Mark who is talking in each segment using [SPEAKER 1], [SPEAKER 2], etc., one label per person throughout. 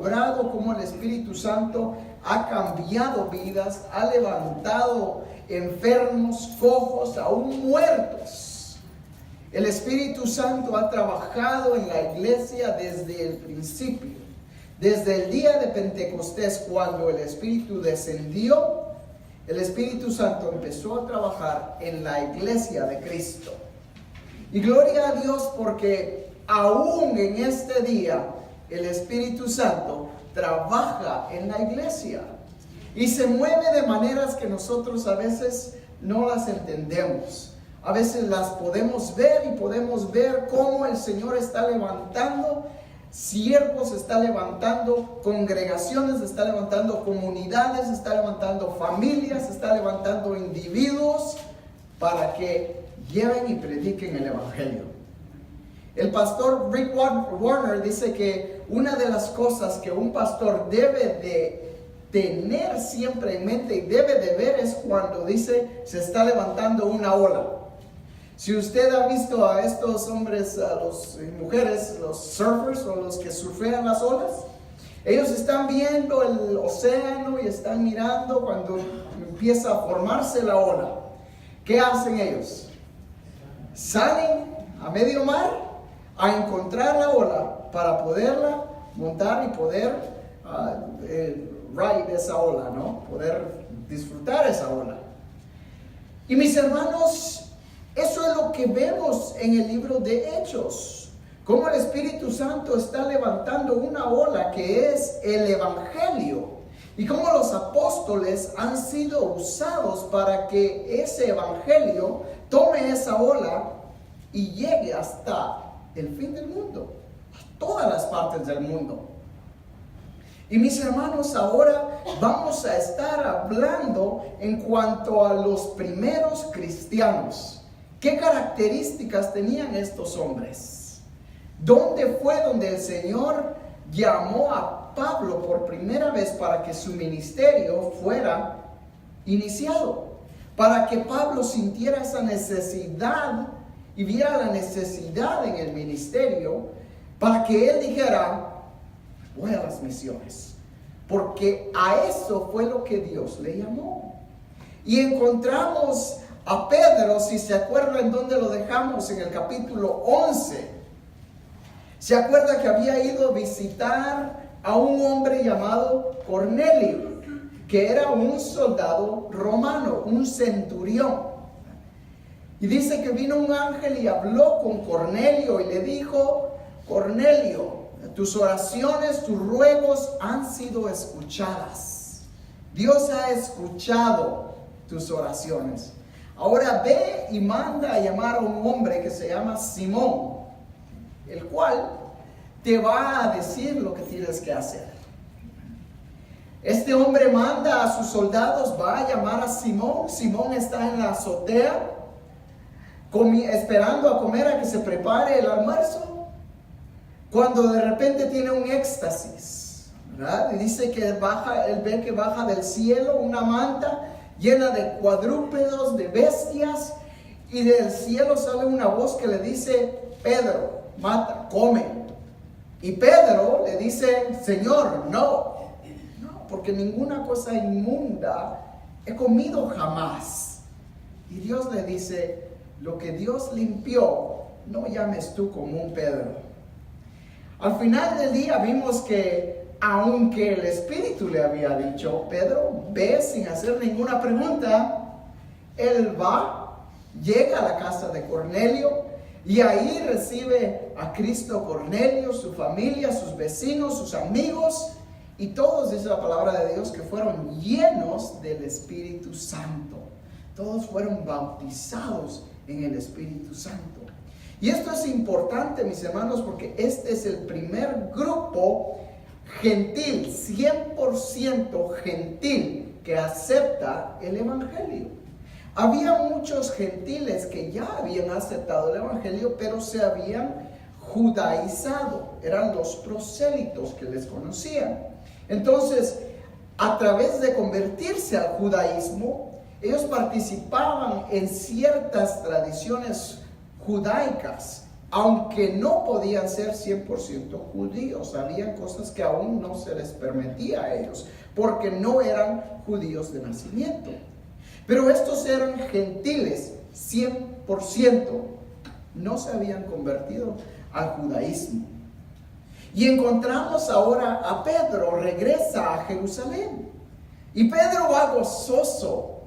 [SPEAKER 1] asombrado cómo el Espíritu Santo ha cambiado vidas, ha levantado enfermos, cojos, aún muertos. El Espíritu Santo ha trabajado en la iglesia desde el principio. Desde el día de Pentecostés, cuando el Espíritu descendió, el Espíritu Santo empezó a trabajar en la iglesia de Cristo. Y gloria a Dios, porque aún en este día el Espíritu Santo trabaja en la iglesia y se mueve de maneras que nosotros a veces no las entendemos. A veces las podemos ver y podemos ver cómo el Señor está levantando siervos, está levantando congregaciones, está levantando comunidades, está levantando familias, está levantando individuos para que lleven y prediquen el Evangelio. El pastor Rick Warner dice que una de las cosas que un pastor debe de tener siempre en mente y debe de ver es cuando dice se está levantando una ola. Si usted ha visto a estos hombres, a los mujeres, los surfers o los que surfean las olas, ellos están viendo el océano y están mirando cuando empieza a formarse la ola. ¿Qué hacen ellos? Salen a medio mar a encontrar la ola para poderla montar y poder ride esa ola, ¿no? Poder disfrutar esa ola. Y mis hermanos, eso es lo que vemos en el libro de Hechos. Cómo el Espíritu Santo está levantando una ola que es el Evangelio. Y cómo los apóstoles han sido usados para que ese Evangelio tome esa ola y llegue hasta el fin del mundo, a todas las partes del mundo. Y mis hermanos, ahora vamos a estar hablando en cuanto a los primeros cristianos. ¿Qué características tenían estos hombres? ¿Dónde fue donde el Señor llamó a Pablo por primera vez para que su ministerio fuera iniciado? Para que Pablo sintiera esa necesidad y viera la necesidad en el ministerio, para que él dijera, voy a las misiones. Porque a eso fue lo que Dios le llamó. Y encontramos a Pedro, si se acuerdan dónde lo dejamos, en el capítulo 11. Se acuerda que había ido a visitar a un hombre llamado Cornelio, que era un soldado romano, un centurión. Y dice que vino un ángel y habló con Cornelio y le dijo, Cornelio, tus oraciones, tus ruegos han sido escuchadas. Dios ha escuchado tus oraciones. Ahora ve y manda a llamar a un hombre que se llama Simón, el cual te va a decir lo que tienes que hacer. Este hombre manda a sus soldados, va a llamar a Simón. Simón está en la azotea, esperando a comer, a que se prepare el almuerzo, cuando de repente tiene un éxtasis, ¿verdad? Y dice que baja, él ve que baja del cielo una manta llena de cuadrúpedos, de bestias, y del cielo sale una voz que le dice, Pedro, mata, come. Y Pedro le dice, Señor, no, porque ninguna cosa inmunda he comido jamás. Y Dios le dice, lo que Dios limpió, no llames tú como un Pedro. Al final del día vimos que aunque el Espíritu le había dicho, Pedro, ve sin hacer ninguna pregunta, él va, llega a la casa de Cornelio y ahí recibe a Cristo Cornelio, su familia, sus vecinos, sus amigos, y todos, dice la palabra de Dios, que fueron llenos del Espíritu Santo. Todos fueron bautizados en el Espíritu Santo. Y esto es importante, mis hermanos, porque este es el primer grupo gentil, 100% gentil, que acepta el Evangelio. Había muchos gentiles que ya habían aceptado el Evangelio, pero se habían judaizado. Eran los prosélitos que les conocían. Entonces, a través de convertirse al judaísmo, ellos participaban en ciertas tradiciones judaicas aunque no podían ser 100% judíos. Había cosas que aún no se les permitía a ellos, porque no eran judíos de nacimiento. Pero estos eran gentiles 100%, no se habían convertido al judaísmo. Y encontramos ahora a Pedro, regresa a Jerusalén. Y Pedro va gozoso.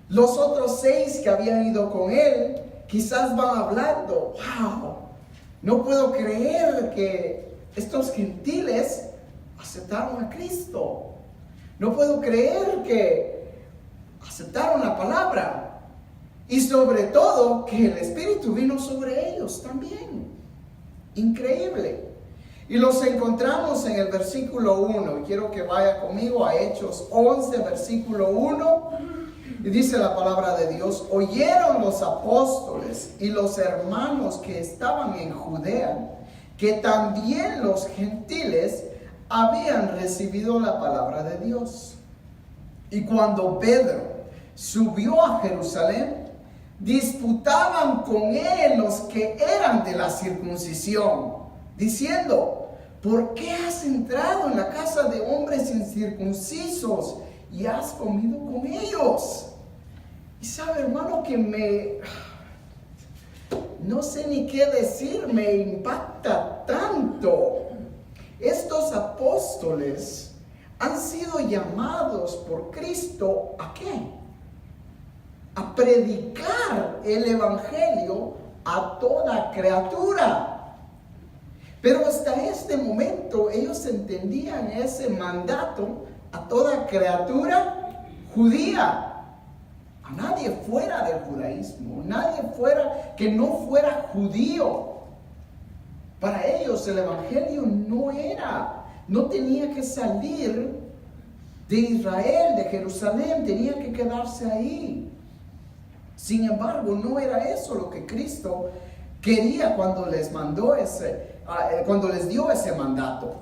[SPEAKER 1] Los otros 6 que habían ido con él, quizás van hablando, wow, no puedo creer que estos gentiles aceptaron a Cristo. No puedo creer que aceptaron la palabra. Y sobre todo, que el Espíritu vino sobre ellos también. Increíble. Y los encontramos en el versículo 1. Y quiero que vaya conmigo a Hechos 11, versículo 1. Y dice la palabra de Dios: oyeron los apóstoles y los hermanos que estaban en Judea, que también los gentiles habían recibido la palabra de Dios. Y cuando Pedro subió a Jerusalén, disputaban con él los que eran de la circuncisión, diciendo: ¿por qué has entrado en la casa de hombres incircuncisos y has comido con ellos? Y sabe, hermano, que no sé ni qué decir, me impacta tanto. Estos apóstoles han sido llamados por Cristo ¿a qué? A predicar el evangelio a toda criatura. Pero hasta este momento ellos entendían ese mandato a toda criatura judía. A nadie fuera del judaísmo, nadie fuera que no fuera judío. Para ellos el evangelio no tenía que salir de Israel, de Jerusalén, tenía que quedarse ahí. Sin embargo, no era eso lo que Cristo quería cuando les dio ese mandato.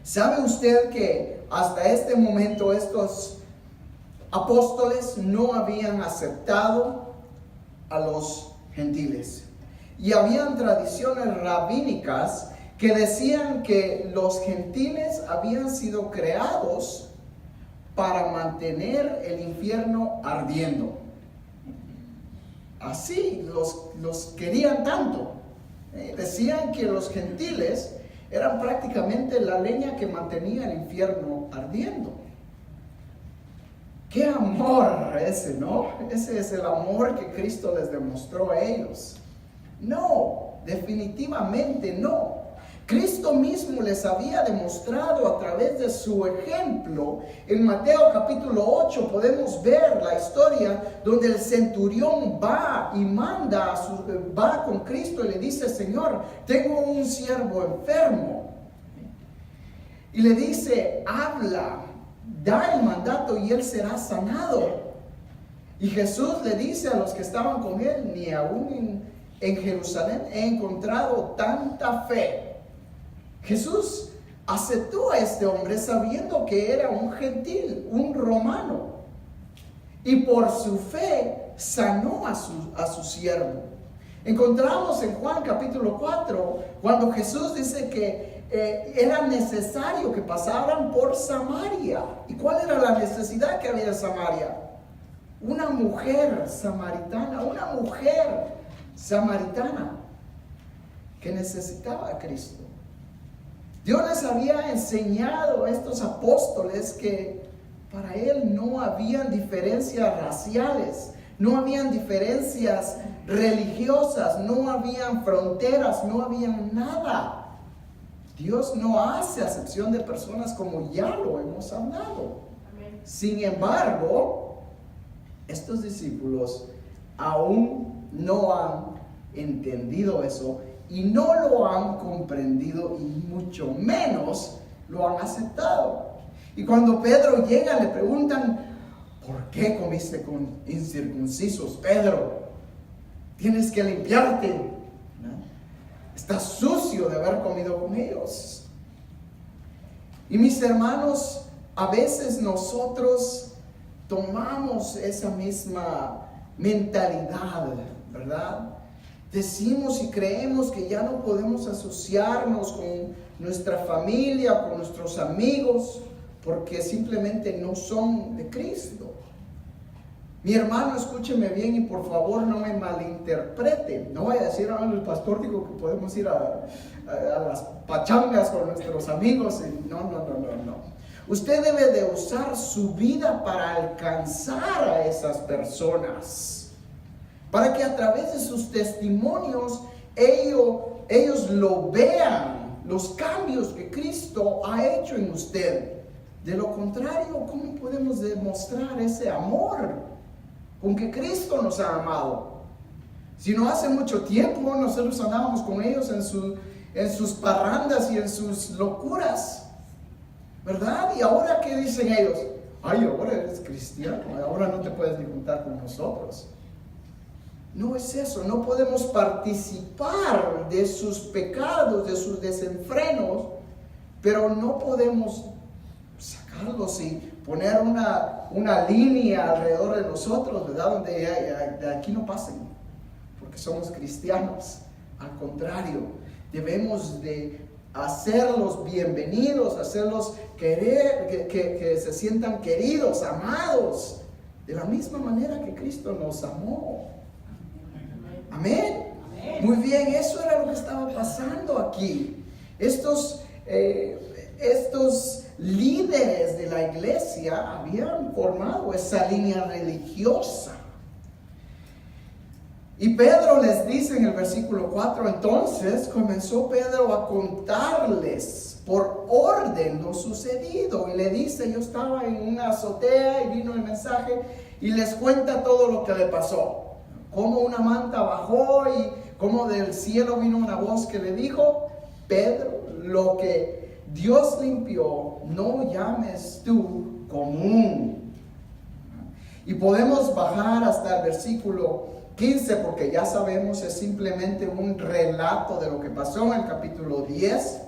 [SPEAKER 1] ¿Sabe usted que hasta este momento estos apóstoles no habían aceptado a los gentiles? Y habían tradiciones rabínicas que decían que los gentiles habían sido creados para mantener el infierno ardiendo. Así los querían tanto. Decían que los gentiles eran prácticamente la leña que mantenía el infierno ardiendo. ¡Qué amor ese!, ¿no? Ese es el amor que Cristo les demostró a ellos. No, definitivamente no. Cristo mismo les había demostrado a través de su ejemplo. En Mateo capítulo 8 podemos ver la historia donde el centurión va y va con Cristo y le dice: Señor, tengo un siervo enfermo. Y le dice: habla, da el mandato y él será sanado. Y Jesús le dice a los que estaban con él: ni aún en Jerusalén he encontrado tanta fe. Jesús aceptó a este hombre sabiendo que era un gentil, un romano, y por su fe sanó a su siervo. Encontramos en Juan capítulo 4 cuando Jesús dice que era necesario que pasaran por Samaria. ¿Y cuál era la necesidad que había en Samaria? Una mujer samaritana que necesitaba a Cristo. Dios les había enseñado a estos apóstoles que para Él no habían diferencias raciales, no habían diferencias religiosas, no habían fronteras, no habían nada. Dios no hace acepción de personas, como ya lo hemos hablado. Amén. Sin embargo, estos discípulos aún no han entendido eso y no lo han comprendido, y mucho menos lo han aceptado. Y cuando Pedro llega, le preguntan: ¿por qué comiste con incircuncisos, Pedro? Tienes que limpiarte, ¿no? Estás sucio de haber comido con ellos. Y mis hermanos, a veces nosotros tomamos esa misma mentalidad, ¿verdad? decimos y creemos que ya no podemos asociarnos con nuestra familia, con nuestros amigos, porque simplemente no son de Cristo. Mi hermano, escúcheme bien y por favor no me malinterprete. No voy a decir, el pastor dijo que podemos ir a las pachangas con nuestros amigos. No. Usted debe de usar su vida para alcanzar a esas personas, para que a través de sus testimonios ellos lo vean, los cambios que Cristo ha hecho en usted. De lo contrario, ¿cómo podemos demostrar ese amor con que Cristo nos ha amado? Si no hace mucho tiempo nosotros andábamos con ellos en sus parrandas y en sus locuras, ¿verdad? Y ahora, ¿qué dicen ellos? Ay, ahora eres cristiano, ahora no te puedes ni juntar con nosotros. No es eso, no podemos participar de sus pecados, de sus desenfrenos, pero no podemos sacarlos y poner una línea alrededor de nosotros, ¿verdad? Donde de aquí no pasen, porque somos cristianos. Al contrario, debemos de hacerlos bienvenidos, hacerlos querer, que se sientan queridos, amados, de la misma manera que Cristo nos amó. Amén. Muy bien, eso era lo que estaba pasando aquí. Estos líderes de la iglesia habían formado esa línea religiosa. Y Pedro les dice en el versículo 4, entonces comenzó Pedro a contarles por orden lo sucedido. Y le dice, yo estaba en una azotea y vino el mensaje y les cuenta todo lo que le pasó. Cómo una manta bajó y cómo del cielo vino una voz que le dijo, Pedro, lo que Dios limpió, no llames tú común. Y podemos bajar hasta el versículo 15, porque ya sabemos, es simplemente un relato de lo que pasó en el capítulo 10.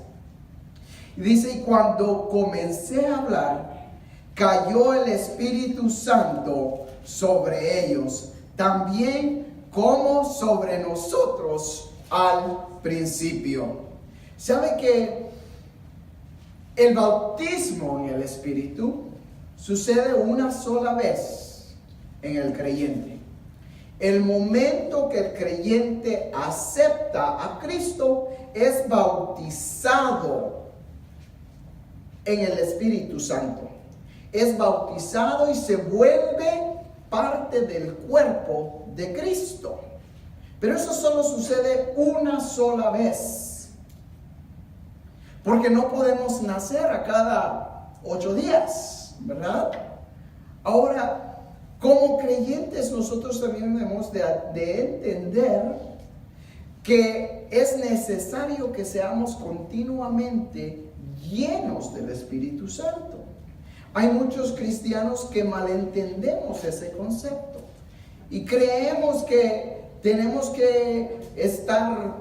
[SPEAKER 1] Y dice, y cuando comencé a hablar, cayó el Espíritu Santo sobre ellos, también como sobre nosotros al principio. ¿Sabe que el bautismo en el Espíritu sucede una sola vez en el creyente? El momento que el creyente acepta a Cristo, es bautizado en el Espíritu Santo. Es bautizado y se vuelve parte del cuerpo de Cristo. Pero eso solo sucede una sola vez, porque no podemos nacer a cada 8 días, ¿verdad? Ahora, como creyentes nosotros también debemos de entender que es necesario que seamos continuamente llenos del Espíritu Santo. Hay muchos cristianos que malentendemos ese concepto y creemos que tenemos que estar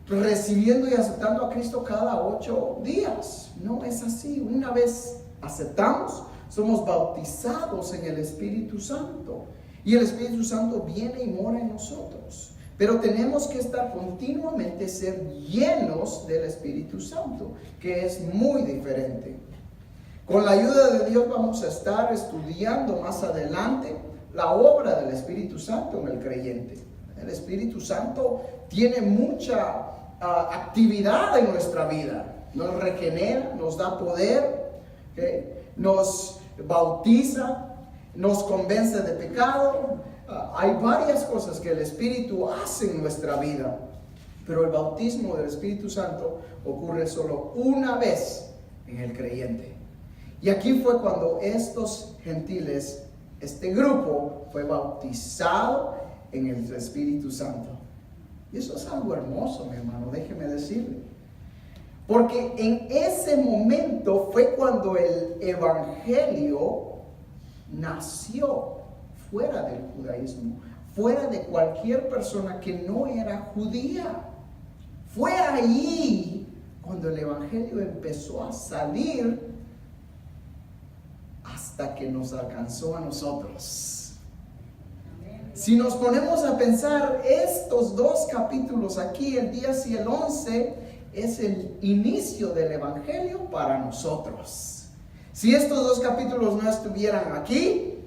[SPEAKER 1] recibiendo y aceptando a Cristo cada 8 días. No es así. Una vez aceptamos, somos bautizados en el Espíritu Santo y el Espíritu Santo viene y mora en nosotros. Pero tenemos que estar continuamente, ser llenos del Espíritu Santo, que es muy diferente. Con la ayuda de Dios vamos a estar estudiando más adelante la obra del Espíritu Santo en el creyente. El Espíritu Santo tiene mucha actividad en nuestra vida. Nos regenera, nos da poder, ¿okay? Nos bautiza, nos convence de pecado. Hay varias cosas que el Espíritu hace en nuestra vida, pero el bautismo del Espíritu Santo ocurre solo una vez en el creyente. Y aquí fue cuando estos gentiles, este grupo, fue bautizado en el Espíritu Santo. Y eso es algo hermoso, mi hermano, déjeme decirle. Porque en ese momento fue cuando el Evangelio nació fuera del judaísmo, fuera de cualquier persona que no era judía. Fue ahí cuando el Evangelio empezó a salir hasta que nos alcanzó a nosotros. Si nos ponemos a pensar, estos dos capítulos aquí, el 10 y el 11, es el inicio del Evangelio para nosotros. Si estos dos capítulos no estuvieran aquí,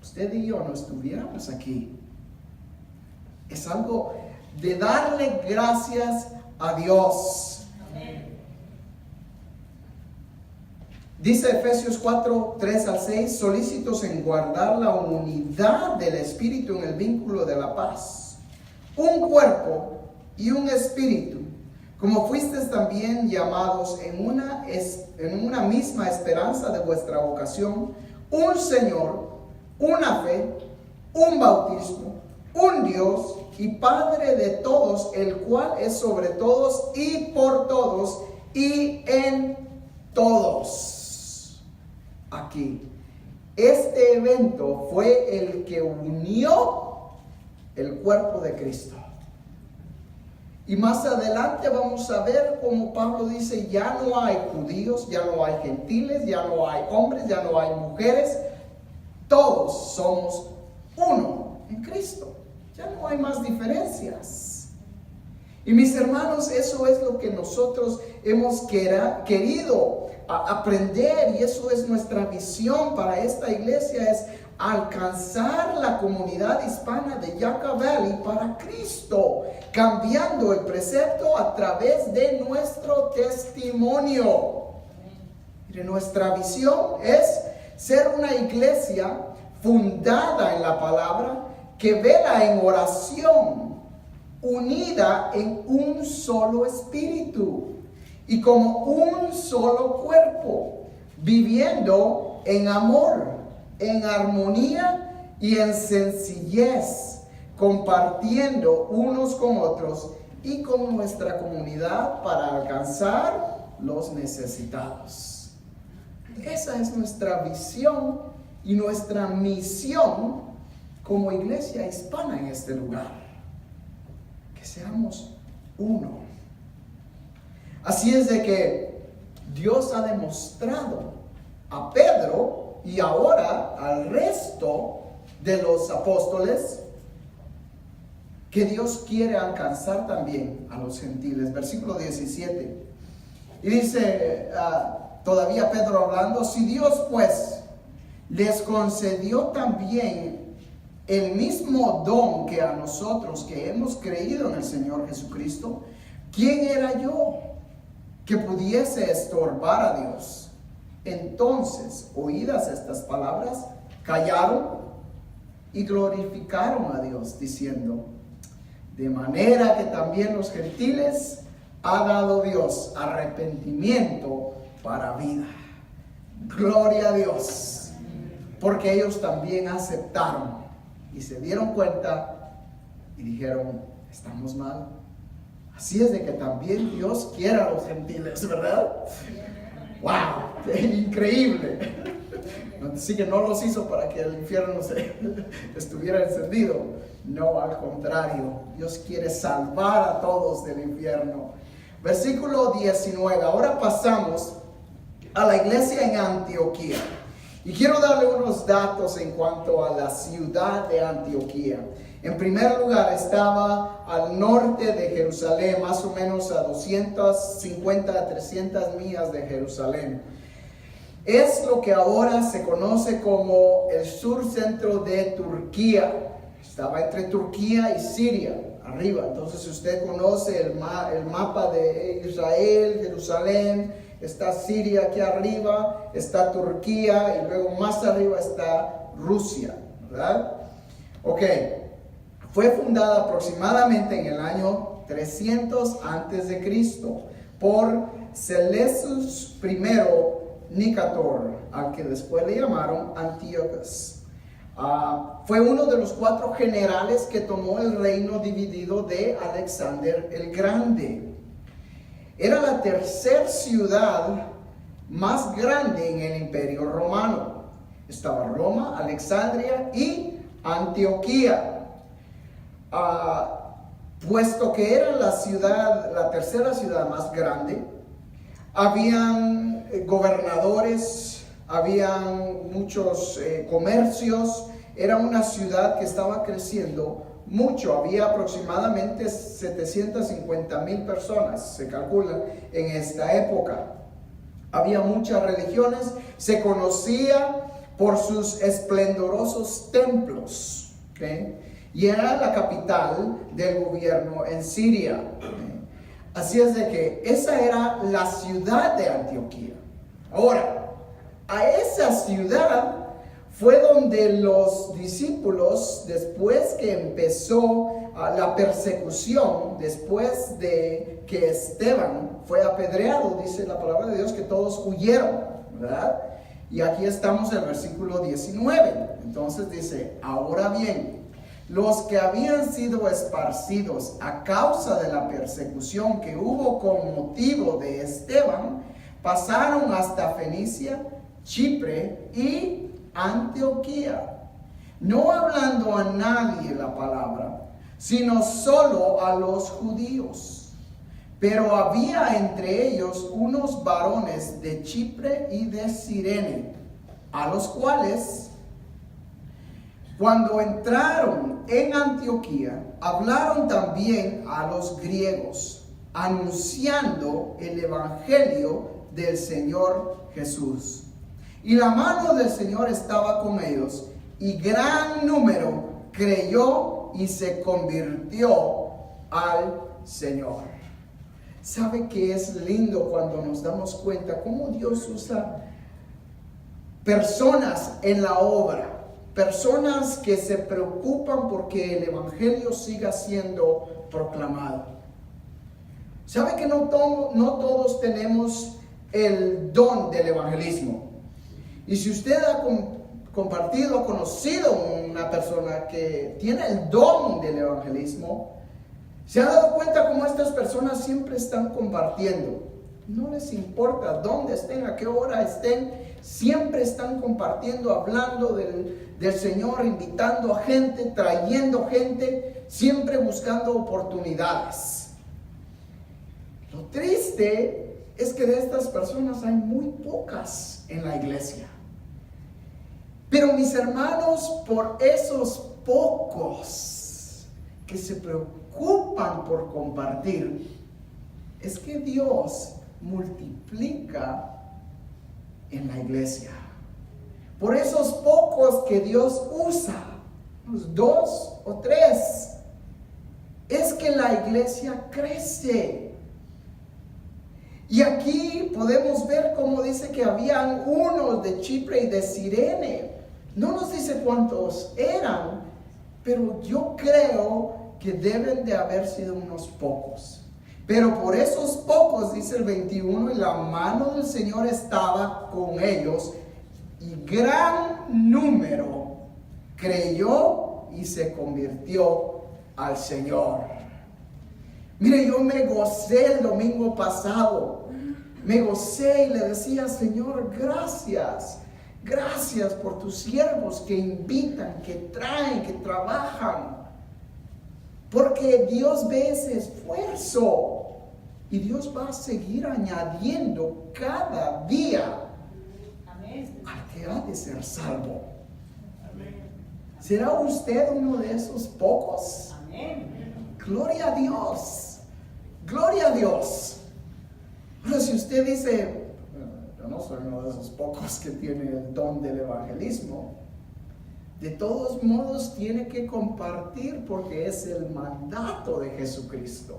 [SPEAKER 1] usted y yo no estuviéramos aquí. Es algo de darle gracias a Dios. Amén. Dice Efesios 4, 3 al 6, solícitos en guardar la unidad del Espíritu en el vínculo de la paz. Un cuerpo y un espíritu, como fuisteis también llamados en una misma esperanza de vuestra vocación, un Señor, una fe, un bautismo, un Dios y Padre de todos, el cual es sobre todos y por todos y en todos. Aquí, este evento fue el que unió el cuerpo de Cristo. Y más adelante vamos a ver cómo Pablo dice, ya no hay judíos, ya no hay gentiles, ya no hay hombres, ya no hay mujeres, todos somos uno en Cristo. Ya no hay más diferencias. Y mis hermanos, eso es lo que nosotros hemos querido aprender, y eso es nuestra visión para esta iglesia, es alcanzar la comunidad hispana de Yucca Valley para Cristo, cambiando el precepto a través de nuestro testimonio. Mire, nuestra visión es ser una iglesia fundada en la palabra, que vela en oración, unida en un solo espíritu y como un solo cuerpo, viviendo en amor, en armonía y en sencillez, compartiendo unos con otros y con nuestra comunidad para alcanzar los necesitados. Esa es nuestra visión y nuestra misión como iglesia hispana en este lugar, que seamos uno. Así es de que Dios ha demostrado a Pedro y ahora al resto de los apóstoles que Dios quiere alcanzar también a los gentiles. Versículo 17. Y dice, todavía Pedro hablando, si Dios pues les concedió también el mismo don que a nosotros que hemos creído en el Señor Jesucristo, ¿quién era yo que pudiese estorbar a Dios? Entonces, oídas estas palabras, callaron y glorificaron a Dios, diciendo, de manera que también los gentiles ha dado Dios arrepentimiento para vida. Gloria a Dios, porque ellos también aceptaron y se dieron cuenta y dijeron, estamos mal. Así es de que también Dios quiere a los gentiles, ¿verdad? ¡Wow! Increíble. Así que no los hizo para que el infierno estuviera encendido. No, al contrario, Dios quiere salvar a todos del infierno. Versículo 19. Ahora pasamos a la iglesia en Antioquía. Y quiero darle unos datos en cuanto a la ciudad de Antioquía. En primer lugar, estaba al norte de Jerusalén, más o menos a 250 a 300 millas de Jerusalén. Es lo que ahora se conoce como el sur centro de Turquía. Estaba entre Turquía y Siria, arriba. Entonces, si usted conoce el mapa de Israel, Jerusalén, está Siria aquí arriba, está Turquía y luego más arriba está Rusia, ¿verdad? Ok, fue fundada aproximadamente en el año 300 antes de Cristo por Seleucus I Nicator, al que después le llamaron Antíoco. Fue uno de los 4 generales que tomó el reino dividido de Alexander el Grande. Era la tercera ciudad más grande en el Imperio Romano. Estaba Roma, Alejandría y Antioquía. Puesto que era la tercera ciudad más grande, habían gobernadores, habían muchos comercios, era una ciudad que estaba creciendo mucho. Había aproximadamente 750,000 personas, se calcula, en esta época. Había muchas religiones, se conocía por sus esplendorosos templos, ¿okay? Y era la capital del gobierno en Siria. ¿Okay? Así es de que esa era la ciudad de Antioquía. Ahora, a esa ciudad fue donde los discípulos, después que empezó la persecución, después de que Esteban fue apedreado, dice la palabra de Dios que todos huyeron, ¿verdad? Y aquí estamos en el versículo 19. Entonces dice, ahora bien, los que habían sido esparcidos a causa de la persecución que hubo con motivo de Esteban, pasaron hasta Fenicia, Chipre y Antioquía, no hablando a nadie la palabra, sino solo a los judíos. Pero había entre ellos unos varones de Chipre y de Cirene, a los cuales, cuando entraron en Antioquía, hablaron también a los griegos, anunciando el evangelio del Señor Jesús. Y la mano del Señor estaba con ellos, y gran número creyó y se convirtió al Señor. ¿Sabe que es lindo cuando nos damos cuenta cómo Dios usa personas en la obra? Personas que se preocupan porque el evangelio siga siendo proclamado. ¿Sabe que no todos tenemos el don del evangelismo? Y si usted ha compartido, ha conocido una persona que tiene el don del evangelismo, se ha dado cuenta cómo estas personas siempre están compartiendo. No les importa dónde estén, a qué hora estén, siempre están compartiendo, hablando del Señor, invitando a gente, trayendo gente, siempre buscando oportunidades. Lo triste es que de estas personas hay muy pocas en la iglesia. Pero mis hermanos, por esos pocos que se preocupan por compartir, es que Dios multiplica en la iglesia. Por esos pocos que Dios usa, los 2 o 3, es que la iglesia crece. Y aquí podemos ver cómo dice que habían unos de Chipre y de Cirene. No nos dice cuántos eran, pero yo creo que deben de haber sido unos pocos. Pero por esos pocos, dice el 21, y la mano del Señor estaba con ellos, y gran número creyó y se convirtió al Señor. Mire, yo me gocé el domingo pasado. Me gocé y le decía, Señor, gracias. Gracias por tus siervos que invitan, que traen, que trabajan. Porque Dios ve ese esfuerzo. Y Dios va a seguir añadiendo cada día al que ha de ser salvo. ¿Será usted uno de esos pocos? Gloria a Dios. Gloria a Dios. Pero si usted dice, yo no soy uno de esos pocos que tiene el don del evangelismo, de todos modos tiene que compartir, porque es el mandato de Jesucristo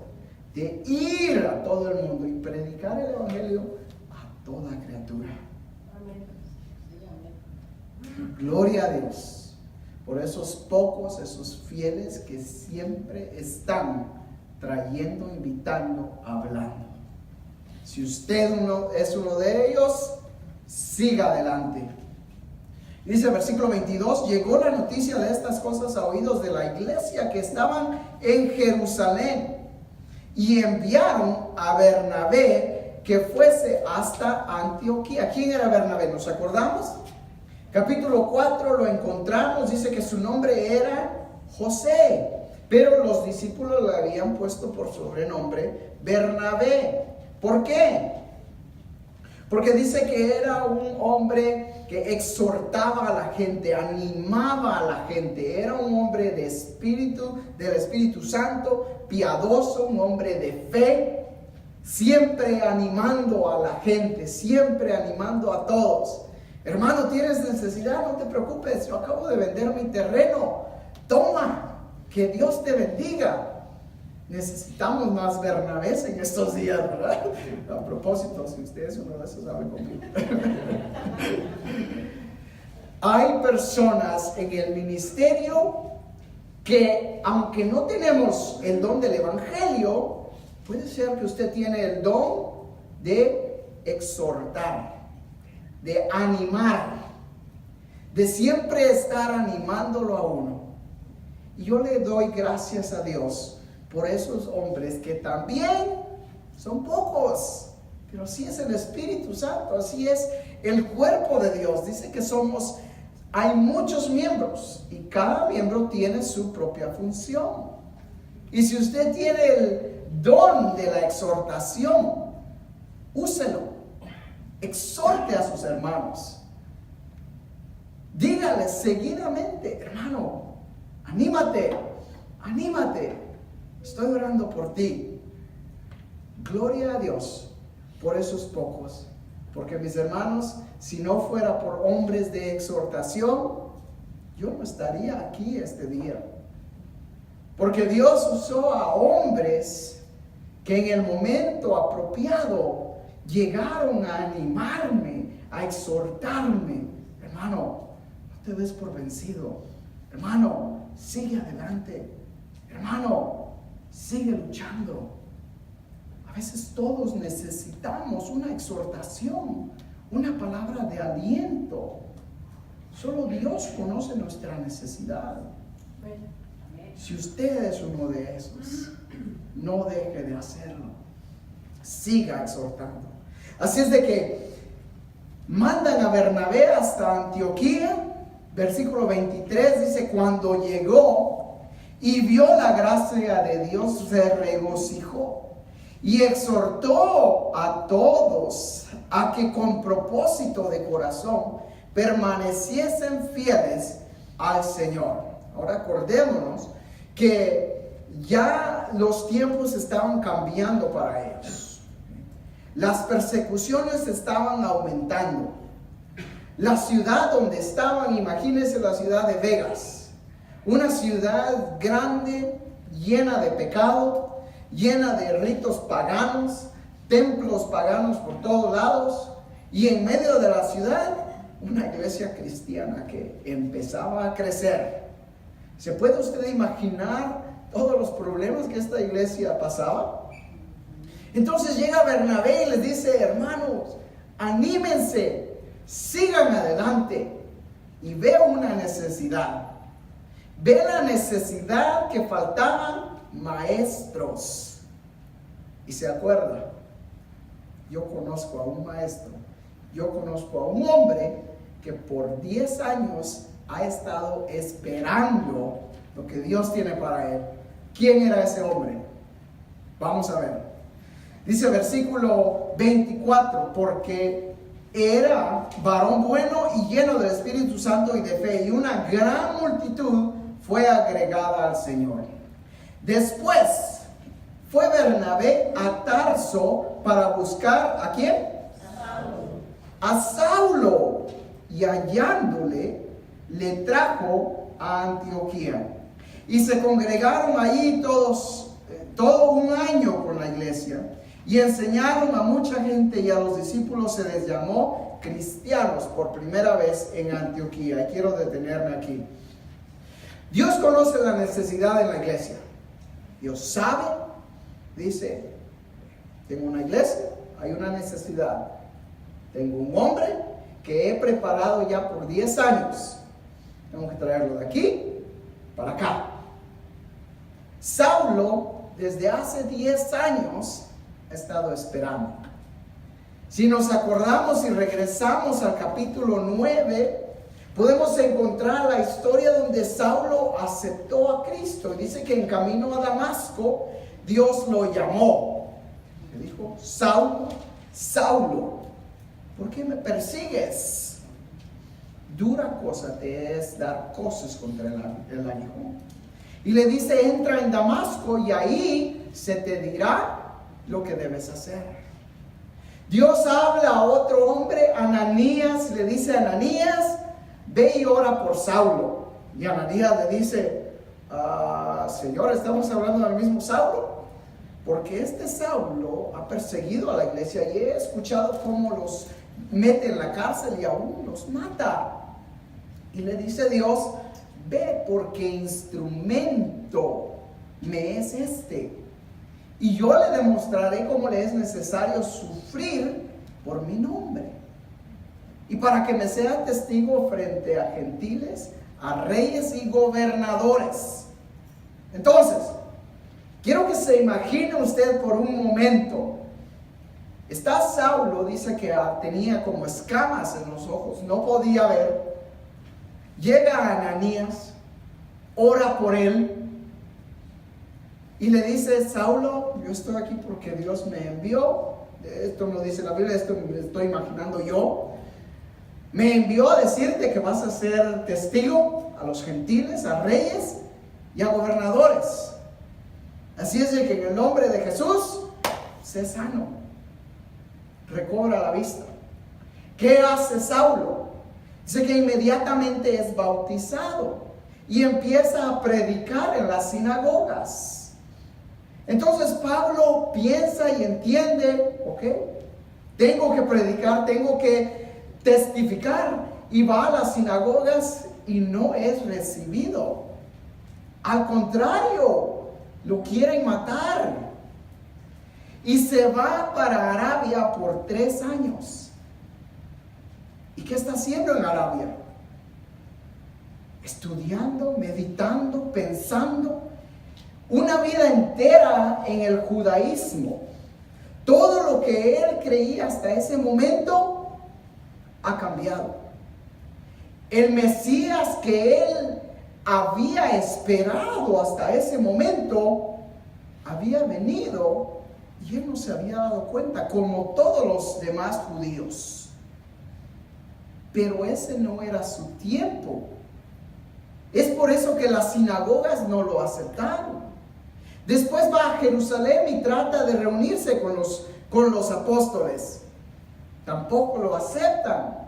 [SPEAKER 1] de ir a todo el mundo y predicar el evangelio a toda criatura. Gloria a Dios por esos pocos, esos fieles que siempre están trayendo, invitando, hablando. Si usted es uno de ellos, siga adelante. Dice el versículo 22, llegó la noticia de estas cosas a oídos de la iglesia que estaban en Jerusalén, y enviaron a Bernabé que fuese hasta Antioquía. ¿Quién era Bernabé? ¿Nos acordamos? Capítulo 4 lo encontramos, dice que su nombre era José, pero los discípulos le habían puesto por sobrenombre Bernabé. ¿Por qué? Porque dice que era un hombre que exhortaba a la gente, animaba a la gente. Era un hombre de espíritu, del Espíritu Santo, piadoso, un hombre de fe, siempre animando a la gente, siempre animando a todos. Hermano, ¿tienes necesidad? No te preocupes, yo acabo de vender mi terreno. Toma, que Dios te bendiga. Necesitamos más Bernabés en estos días, ¿verdad? A propósito, si usted es uno de esos, hable conmigo. Hay personas en el ministerio que, aunque no tenemos el don del evangelio, puede ser que usted tiene el don de exhortar, de animar, de siempre estar animándolo a uno. Y yo le doy gracias a Dios por esos hombres que también son pocos, pero así es el Espíritu Santo, así es el cuerpo de Dios. Dice que hay muchos miembros y cada miembro tiene su propia función. Y si usted tiene el don de la exhortación, úselo, exhorte a sus hermanos. Dígales seguidamente: hermano, anímate, estoy orando por ti. Gloria a Dios por esos pocos, porque mis hermanos, si no fuera por hombres de exhortación, yo no estaría aquí este día. Porque Dios usó a hombres que en el momento apropiado llegaron a animarme, a exhortarme. Hermano, no te des por vencido. Hermano, sigue adelante. Hermano, sigue luchando. A veces todos necesitamos una exhortación, una palabra de aliento. Solo Dios conoce nuestra necesidad. Si usted es uno de esos, no deje de hacerlo. Siga exhortando. Así es de que mandan a Bernabé hasta Antioquía. Versículo 23 dice: cuando llegó y vio la gracia de Dios, se regocijó y exhortó a todos a que con propósito de corazón permaneciesen fieles al Señor. Ahora acordémonos que ya los tiempos estaban cambiando para ellos. Las persecuciones estaban aumentando. La ciudad donde estaban, imagínense la ciudad de Vegas, una ciudad grande, llena de pecado, llena de ritos paganos, templos paganos por todos lados, y en medio de la ciudad, una iglesia cristiana que empezaba a crecer. ¿Se puede usted imaginar todos los problemas que esta iglesia pasaba? Entonces llega Bernabé y les dice: hermanos, anímense, sigan adelante. Y veo una necesidad. Ve la necesidad que faltaban maestros. Y se acuerda, yo conozco a un maestro, yo conozco a un hombre que por 10 años ha estado esperando lo que Dios tiene para él. ¿Quién era ese hombre? Vamos a ver. Dice el versículo 24: porque era varón bueno y lleno del Espíritu Santo y de fe, y una gran multitud fue agregada al Señor. Después fue Bernabé a Tarso para buscar ¿a quién? A Saulo, y hallándole, le trajo a Antioquía. Y se congregaron allí todo un año con la iglesia, y enseñaron a mucha gente, y a los discípulos se les llamó cristianos por primera vez en Antioquía. Y quiero detenerme aquí. Dios conoce la necesidad de la iglesia. Dios sabe, dice: tengo una iglesia, hay una necesidad. Tengo un hombre que he preparado ya por 10 años. Tengo que traerlo de aquí para acá. Saulo, desde hace 10 años, ha estado esperando. Si nos acordamos y regresamos al capítulo 9, podemos encontrar la historia donde Saulo aceptó a Cristo. Y dice que en camino a Damasco, Dios lo llamó. Le dijo: Saulo, Saulo, ¿por qué me persigues? dura cosa te es dar cosas contra el aguijón. Y le dice, entra en Damasco y ahí se te dirá lo que debes hacer. Dios habla a otro hombre, Ananías, le dice a Ananías, ve y ora por Saulo. Y Ananías le dice, Señor, ¿estamos hablando del mismo Saulo? Porque este Saulo ha perseguido a la iglesia y he escuchado cómo los mete en la cárcel y aún los mata. Y le dice Dios, ve porque instrumento me es este. Y yo le demostraré cómo le es necesario sufrir por mi nombre. Y para que me sea testigo frente a gentiles, a reyes y gobernadores. Entonces, quiero que se imagine usted por un momento. Está Saulo, dice que tenía como escamas en los ojos, no podía ver. Llega Ananías, ora por él y le dice, Saulo, yo estoy aquí porque Dios me envió. Esto no dice la Biblia, esto me estoy imaginando yo. Me envió a decirte que vas a ser testigo a los gentiles, a reyes y a gobernadores. Así es de que en el nombre de Jesús, sé sano, recobra la vista. ¿Qué hace Saulo? Dice que inmediatamente es bautizado y empieza a predicar en las sinagogas. Entonces Pablo piensa y entiende, tengo que predicar, tengo que testificar, y va a las sinagogas y no es recibido. Al contrario, lo quieren matar. Y se va para Arabia por 3 años. ¿Y qué está haciendo en Arabia? Estudiando, meditando, pensando. Una vida entera en el judaísmo. Todo lo que él creía hasta ese momento ha cambiado. El Mesías que él había esperado hasta ese momento había venido y él no se había dado cuenta, como todos los demás judíos. Pero ese no era su tiempo. Es por eso que las sinagogas no lo aceptaron. Después va a Jerusalén y trata de reunirse con los apóstoles. Tampoco lo aceptan.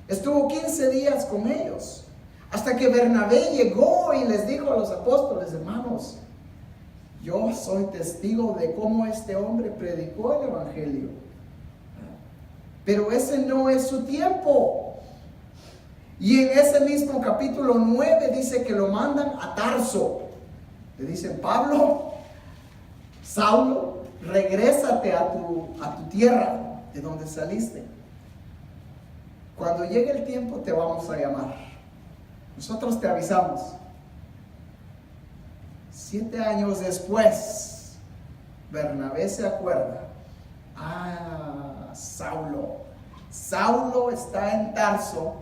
[SPEAKER 1] Estuvo 15 días con ellos. Hasta que Bernabé llegó y les dijo a los apóstoles, hermanos, yo soy testigo de cómo este hombre predicó el evangelio. Pero ese no es su tiempo. Y en ese mismo capítulo 9 dice que lo mandan a Tarso. Le dicen, Pablo, Saulo, regrésate a tu tierra de donde saliste. Cuando llegue el tiempo te vamos a llamar. Nosotros te avisamos. 7 años después, Bernabé se acuerda. Saulo está en Tarso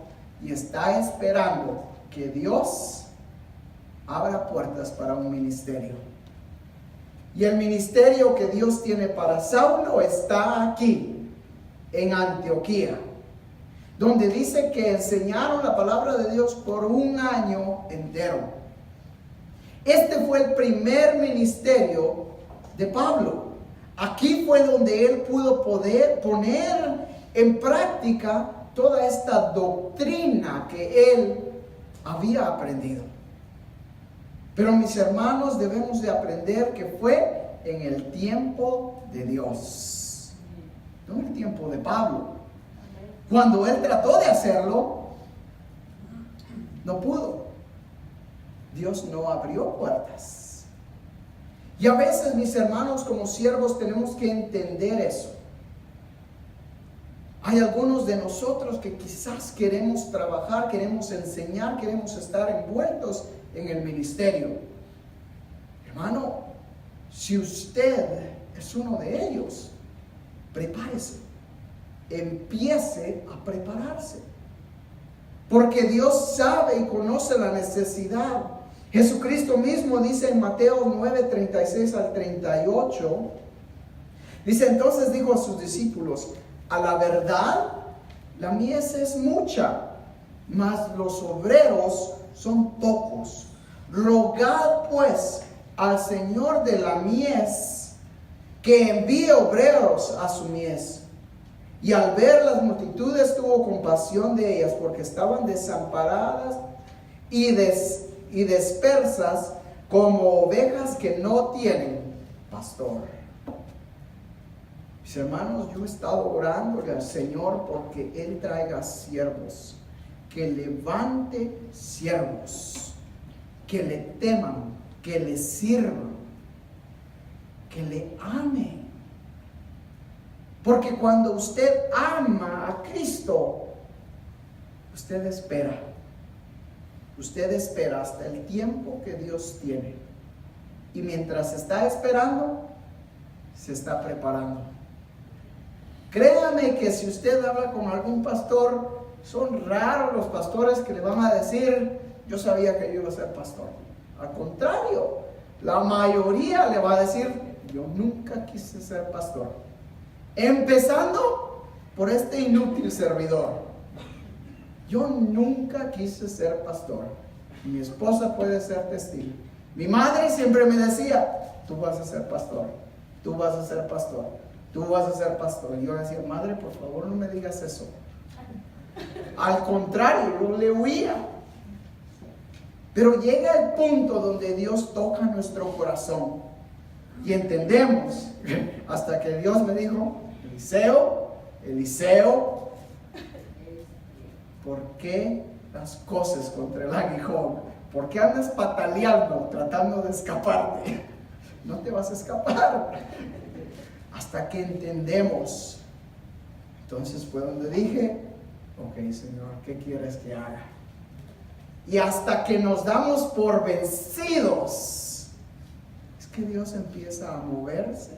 [SPEAKER 1] y está esperando que Dios abra puertas para un ministerio. Y el ministerio que Dios tiene para Saulo está aquí, en Antioquía, donde dice que enseñaron la palabra de Dios por 1 año entero. Este fue el primer ministerio de Pablo. Aquí fue donde él pudo poder poner en práctica toda esta doctrina que él había aprendido. Pero mis hermanos, debemos de aprender que fue en el tiempo de Dios, no en el tiempo de Pablo. Cuando él trató de hacerlo, no pudo. Dios no abrió puertas. Y a veces, mis hermanos, como siervos tenemos que entender eso. Hay algunos de nosotros que quizás queremos trabajar, queremos enseñar, queremos estar envueltos en el ministerio. Hermano, si usted es uno de ellos, prepárese, empiece a prepararse, porque Dios sabe y conoce la necesidad. Jesucristo mismo dice en Mateo 9, 36 al 38, dice, entonces dijo a sus discípulos, a la verdad, la mies es mucha, mas los obreros son pocos. Rogad pues al Señor de la mies que envíe obreros a su mies. Y al ver las multitudes tuvo compasión de ellas, porque estaban desamparadas y dispersas como ovejas que no tienen pastor. Mis hermanos, yo he estado orando al Señor porque Él traiga siervos, que levante siervos, que le teman, que le sirvan, que le amen. Porque cuando usted ama a Cristo, usted espera. Usted espera hasta el tiempo que Dios tiene. Y mientras está esperando, se está preparando. Créame que si usted habla con algún pastor, son raros los pastores que le van a decir, yo sabía que yo iba a ser pastor. Al contrario, la mayoría le va a decir, yo nunca quise ser pastor. Empezando por este inútil servidor. Yo nunca quise ser pastor. Mi esposa puede ser testigo. Mi madre siempre me decía, tú vas a ser pastor, tú vas a ser pastor, tú vas a ser pastor. Y yo le decía, madre, por favor no me digas eso. Al contrario, yo le huía. Pero llega el punto donde Dios toca nuestro corazón y entendemos, hasta que Dios me dijo, Eliseo, ¿por qué las cosas contra el aguijón? ¿Por qué andas pataleando, tratando de escaparte? No te vas a escapar. Hasta que entendemos. Entonces fue donde dije, ok, Señor, ¿qué quieres que haga? Y hasta que nos damos por vencidos, es que Dios empieza a moverse,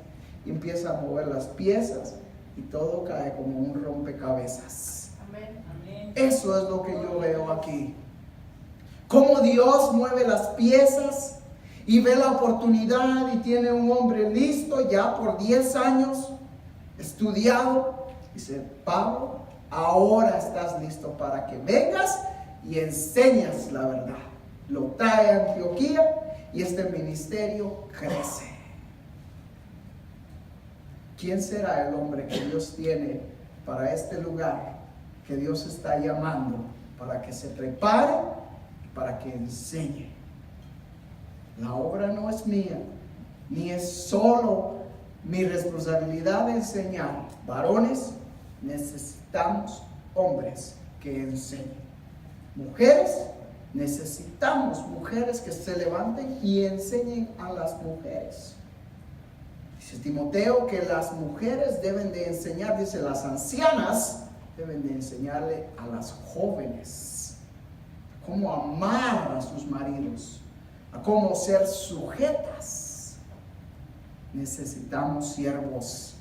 [SPEAKER 1] y empieza a mover las piezas, y todo cae como un rompecabezas. Amén. Amén. Eso es lo que yo veo aquí. Cómo Dios mueve las piezas y ve la oportunidad y tiene un hombre listo ya por 10 años, estudiado. Dice, Pablo, ahora estás listo para que vengas y enseñas la verdad. Lo trae a Antioquía y este ministerio crece. ¿Quién será el hombre que Dios tiene para este lugar, que Dios está llamando para que se prepare, para que enseñe? La obra no es mía, ni es solo mi responsabilidad de enseñar. Varones, necesitamos hombres que enseñen. Mujeres, necesitamos mujeres que se levanten y enseñen a las mujeres. Dice Timoteo que las mujeres deben de enseñar, dice, las ancianas deben de enseñarle a las jóvenes cómo amar a sus maridos, a cómo ser sujetas. Necesitamos siervos.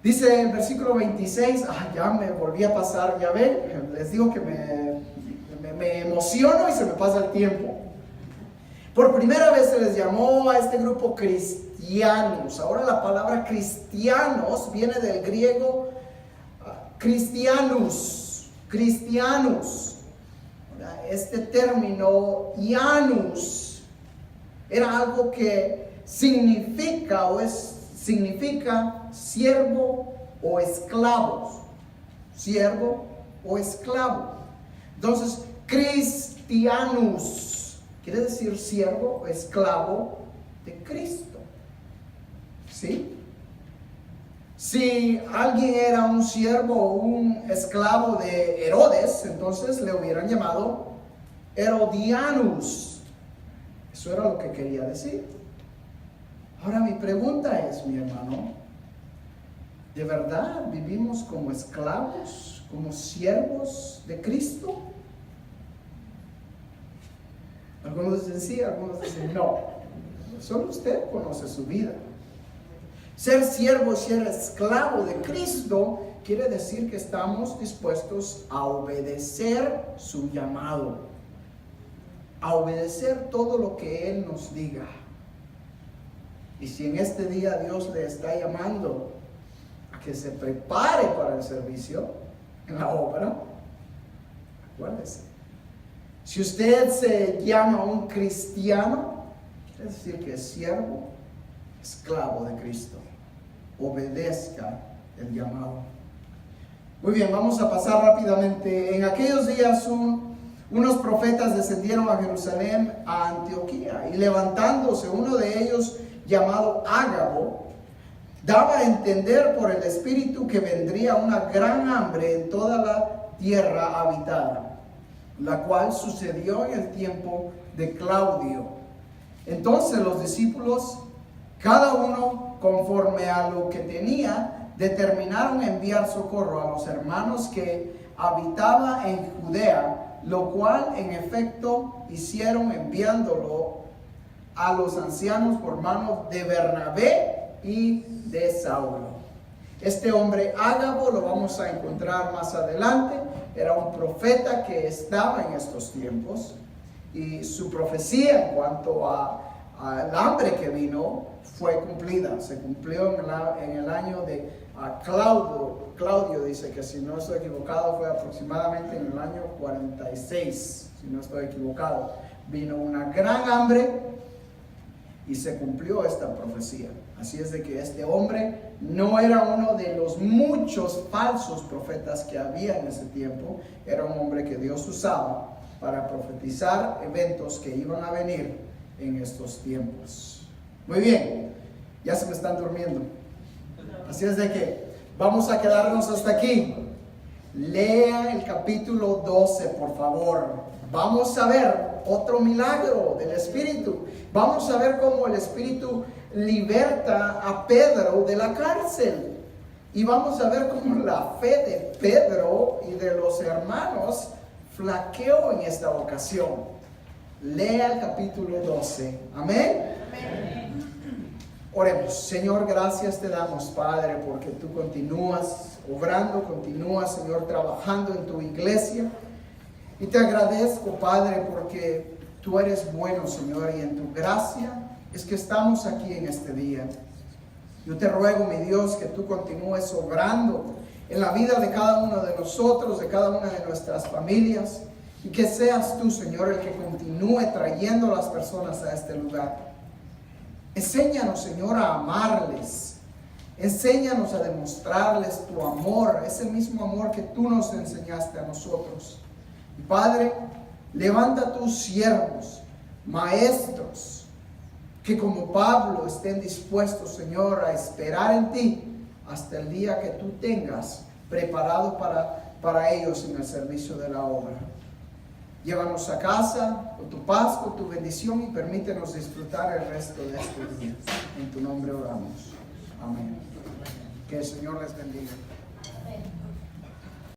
[SPEAKER 1] Dice el versículo 26, ya me volví a pasar, ya ven, les digo que me emociono y se me pasa el tiempo. Por primera vez se les llamó a este grupo cristianos. Ahora la palabra cristianos viene del griego cristianus. Este término ianus era algo que significa siervo o esclavo. Siervo o esclavo. Entonces, cristianus quiere decir siervo o esclavo de Cristo. ¿Sí? Si alguien era un siervo o un esclavo de Herodes, entonces le hubieran llamado Herodianus. Eso era lo que quería decir. Ahora mi pregunta es, mi hermano, ¿de verdad vivimos como esclavos, como siervos de Cristo? Algunos dicen sí, algunos dicen no. Solo usted conoce su vida. Ser siervo, ser esclavo de Cristo quiere decir que estamos dispuestos a obedecer su llamado, a obedecer todo lo que Él nos diga. Y si en este día Dios le está llamando a que se prepare para el servicio en la obra, Acuérdese. Si usted se llama un cristiano, quiere decir que es siervo, esclavo de Cristo. Obedezca el llamado. Muy bien, vamos a pasar rápidamente. En aquellos días unos profetas descendieron a Jerusalén, a Antioquía, y levantándose uno de ellos, llamado Ágabo, daba a entender por el Espíritu que vendría una gran hambre en toda la tierra habitada, la cual sucedió en el tiempo de Claudio. Entonces los discípulos, cada uno conforme a lo que tenía, determinaron enviar socorro a los hermanos que habitaban en Judea, lo cual en efecto hicieron, enviándolo a los ancianos por manos de Bernabé y de Saulo. Este hombre Ágabo lo vamos a encontrar más adelante. Era un profeta que estaba en estos tiempos, y su profecía en cuanto al hambre que vino fue cumplida. Se cumplió en el año de Claudio dice que, si no estoy equivocado, fue aproximadamente en el año 46, si no estoy equivocado. Vino una gran hambre y se cumplió esta profecía. Así es de que este hombre no era uno de los muchos falsos profetas que había en ese tiempo. Era un hombre que Dios usaba para profetizar eventos que iban a venir en estos tiempos. Muy bien, ya se me están durmiendo. Así es de que vamos a quedarnos hasta aquí. Lea el capítulo 12, por favor. Vamos a ver otro milagro del Espíritu. Vamos a ver cómo el Espíritu liberta a Pedro de la cárcel. Y vamos a ver cómo la fe de Pedro y de los hermanos flaqueó en esta ocasión. Lea el capítulo 12. Amén. Amén. Oremos. Señor, gracias te damos, Padre, porque tú continúas obrando, continúas, Señor, trabajando en tu iglesia. Y te agradezco, Padre, porque tú eres bueno, Señor, y en tu gracia es que estamos aquí en este día. Yo te ruego, mi Dios, que tú continúes obrando en la vida de cada uno de nosotros, de cada una de nuestras familias, y que seas tú, Señor, el que continúe trayendo a las personas a este lugar. Enséñanos, Señor, a amarles. Enséñanos a demostrarles tu amor, ese mismo amor que tú nos enseñaste a nosotros. Y Padre, levanta tus siervos, maestros, que como Pablo estén dispuestos, Señor, a esperar en ti hasta el día que tú tengas preparado para ellos en el servicio de la obra. Llévanos a casa con tu paz, con tu bendición, y permítenos disfrutar el resto de este día. En tu nombre oramos. Amén. Que el Señor les bendiga.